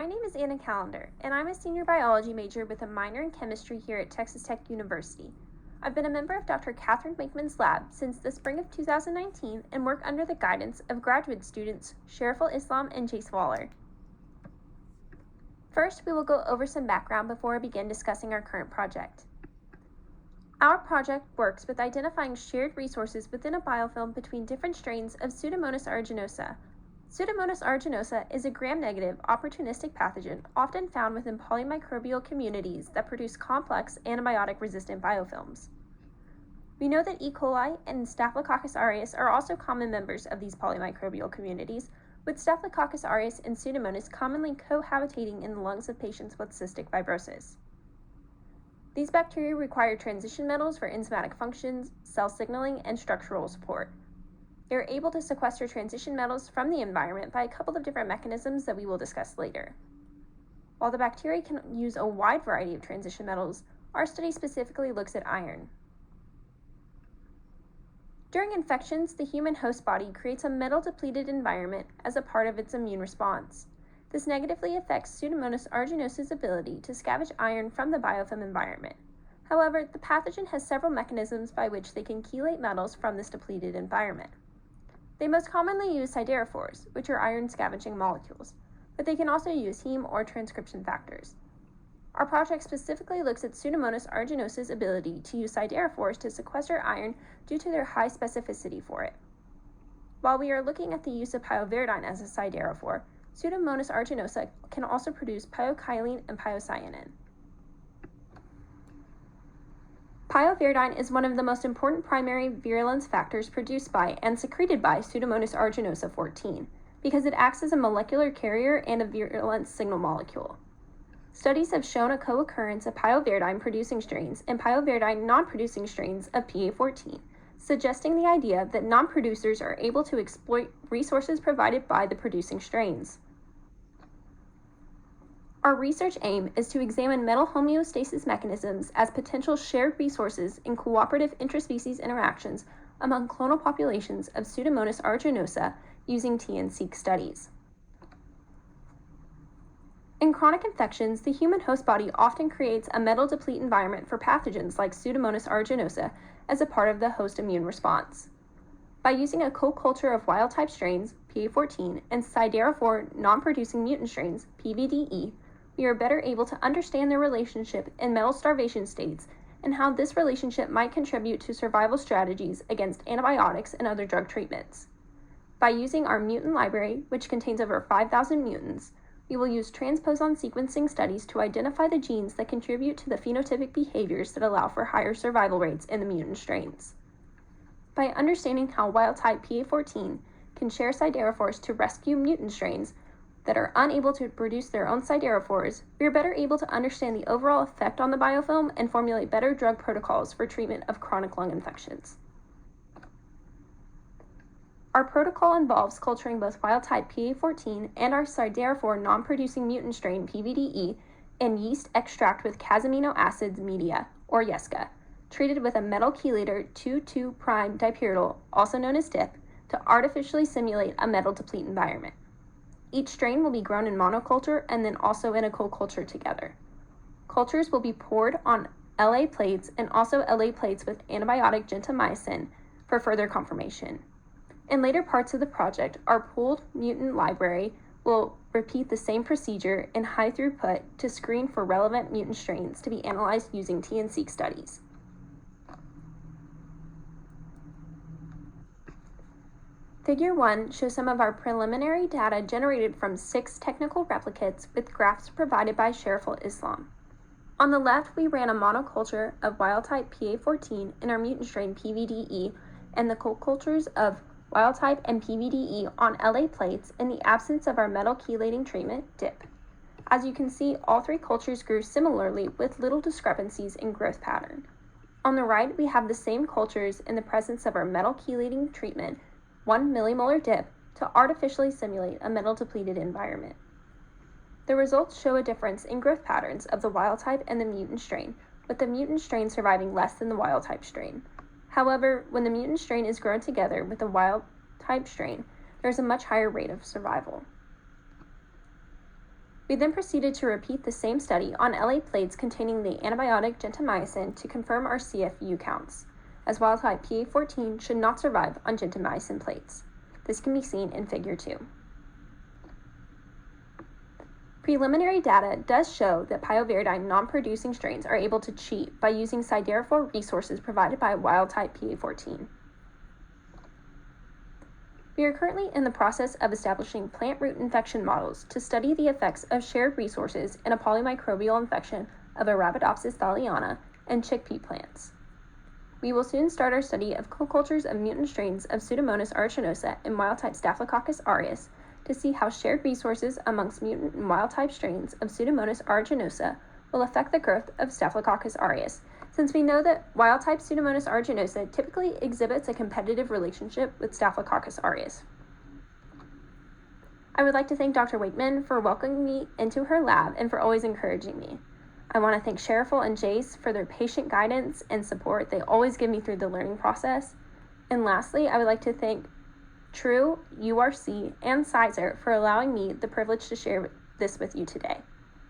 name is Anna Callender, and I'm a senior biology major with a minor in chemistry here at Texas Tech University. I've been a member of Dr. Catherine Wakeman's lab since the spring of 2019 and work under the guidance of graduate students Shariful Islam and Jace Waller. First, we will go over some background before we begin discussing our current project. Our project works with identifying shared resources within a biofilm between different strains of Pseudomonas aeruginosa. Pseudomonas aeruginosa is a gram-negative, opportunistic pathogen often found within polymicrobial communities that produce complex antibiotic-resistant biofilms. We know that E. coli and Staphylococcus aureus are also common members of these polymicrobial communities, with Staphylococcus aureus and Pseudomonas commonly cohabitating in the lungs of patients with cystic fibrosis. These bacteria require transition metals for enzymatic functions, cell signaling, and structural support. They are able to sequester transition metals from the environment by a couple of different mechanisms that we will discuss later. While the bacteria can use a wide variety of transition metals, our study specifically looks at iron. During infections, the human host body creates a metal-depleted environment as a part of its immune response. This negatively affects Pseudomonas aeruginosa's ability to scavenge iron from the biofilm environment. However, the pathogen has several mechanisms by which they can chelate metals from this depleted environment. They most commonly use siderophores, which are iron scavenging molecules, but they can also use heme or transcription factors. Our project specifically looks at Pseudomonas aeruginosa's ability to use siderophores to sequester iron due to their high specificity for it. While we are looking at the use of pyoviridine as a siderophore, Pseudomonas aeruginosa can also produce pyokylene and pyocyanin. Pyoviridine is one of the most important primary virulence factors produced by and secreted by Pseudomonas aeruginosa 14 because it acts as a molecular carrier and a virulence signal molecule. Studies have shown a co-occurrence of pyoviridine-producing strains and pyoviridine non-producing strains of PA14, suggesting the idea that non-producers are able to exploit resources provided by the producing strains. Our research aim is to examine metal homeostasis mechanisms as potential shared resources in cooperative interspecies interactions among clonal populations of Pseudomonas aeruginosa using T-and-seq studies. In chronic infections, the human host body often creates a metal-deplete environment for pathogens like Pseudomonas aeruginosa as a part of the host immune response. By using a co-culture of wild-type strains, PA14, and siderophore non-producing mutant strains, PVDE, we are better able to understand their relationship in metal starvation states and how this relationship might contribute to survival strategies against antibiotics and other drug treatments. By using our mutant library, which contains over 5,000 mutants, we will use transposon sequencing studies to identify the genes that contribute to the phenotypic behaviors that allow for higher survival rates in the mutant strains. By understanding how wild-type PA14 can share siderophores to rescue mutant strains that are unable to produce their own siderophores, we are better able to understand the overall effect on the biofilm and formulate better drug protocols for treatment of chronic lung infections. Our protocol involves culturing both wild-type PA14 and our siderophore non-producing mutant strain PVDE in yeast extract with casamino acids media, or YESCA, treated with a metal chelator 2,2' dipyridyl, also known as DIP, to artificially simulate a metal deplete environment. Each strain will be grown in monoculture and then also in a co-culture together. Cultures will be poured on LA plates and also LA plates with antibiotic gentamicin for further confirmation. In later parts of the project, our pooled mutant library will repeat the same procedure in high throughput to screen for relevant mutant strains to be analyzed using T-and-seq studies. Figure 1 shows some of our preliminary data generated from 6 technical replicates with graphs provided by Shariful Islam. On the left, we ran a monoculture of wild-type PA14 in our mutant strain PVDE and the co-cultures of wild-type and PVDE on LA plates in the absence of our metal chelating treatment, DIP. As you can see, all 3 cultures grew similarly with little discrepancies in growth pattern. On the right, we have the same cultures in the presence of our metal chelating treatment, 1 millimolar DIP, to artificially simulate a metal-depleted environment. The results show a difference in growth patterns of the wild-type and the mutant strain, with the mutant strain surviving less than the wild-type strain. However, when the mutant strain is grown together with the wild-type strain, there is a much higher rate of survival. We then proceeded to repeat the same study on LA plates containing the antibiotic gentamicin to confirm our CFU counts, as wild-type PA14 should not survive on gentamicin plates. This can be seen in Figure 2. Preliminary data does show that pyoviridine non-producing strains are able to cheat by using siderophore resources provided by wild-type PA14. We are currently in the process of establishing plant root infection models to study the effects of shared resources in a polymicrobial infection of Arabidopsis thaliana and chickpea plants. We will soon start our study of co-cultures of mutant strains of Pseudomonas aeruginosa and wild-type Staphylococcus aureus to see how shared resources amongst mutant and wild-type strains of Pseudomonas aeruginosa will affect the growth of Staphylococcus aureus, since we know that wild-type Pseudomonas aeruginosa typically exhibits a competitive relationship with Staphylococcus aureus. I would like to thank Dr. Wakeman for welcoming me into her lab and for always encouraging me. I want to thank Sherifel and Jace for their patient guidance and support they always give me through the learning process. And lastly, I would like to thank True, URC, and Sizer for allowing me the privilege to share this with you today.